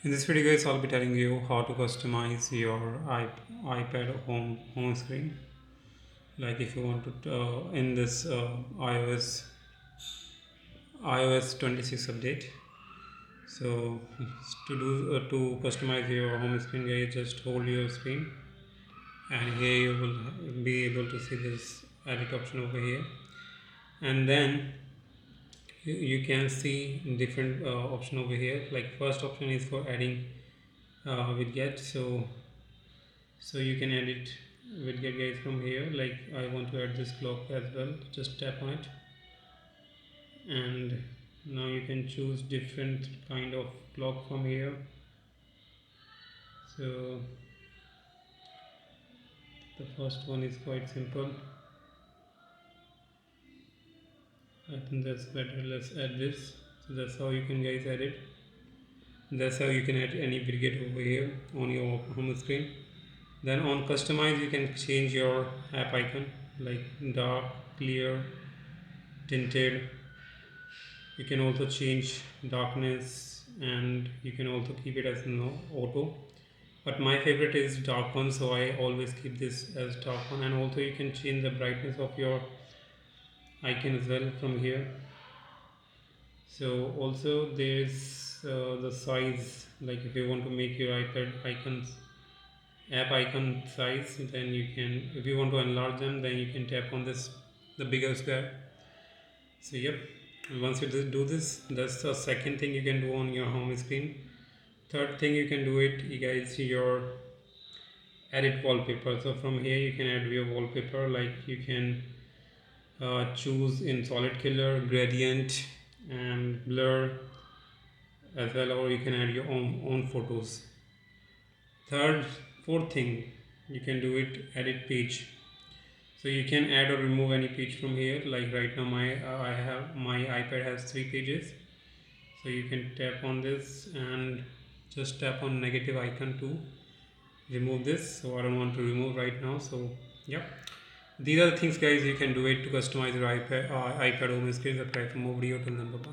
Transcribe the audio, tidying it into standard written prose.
In this video guys, I'll be telling you how to customize your iPad home screen. Like if you want to in this iOS 26 update. So to customize your home screen, guys, just hold your screen, and here you will be able to see this edit option over here, and then you can see different option over here. Like first option is for adding widget. So you can edit widget guys from here. Like I want to add this clock as well, just tap on it, and now you can choose different kind of clock from here. So the first one is quite simple. I think that's better. Let's add this. So that's how you can guys add it. That's how you can add any widget over here on your home screen. Then on customize, you can change your app icon like dark, clear, tinted. You can also change darkness, and you can also keep it as no auto, but my favorite is dark one, so I always keep this as dark one. And also you can change the brightness of your icon as well from here. So also there's the size, like if you want to make your iPad icons app icon size, then you can, if you want to enlarge them, then you can tap on this, the bigger square. So yep, once you do this, that's the second thing you can do on your home screen. Third thing you can do it, you guys, your edit wallpaper. So from here you can add your wallpaper. Like you can choose in solid color, gradient, and blur as well, or you can add your own photos. Third, fourth thing you can do it, edit page. So you can add or remove any page from here. Like right now I have my iPad has 3 pages. So you can tap on this and just tap on negative icon to remove this. So I don't want to remove right now. So yeah, these are the things guys you can do it to customize your iPad home screen. Subscribe for more video. Till then, bye bye.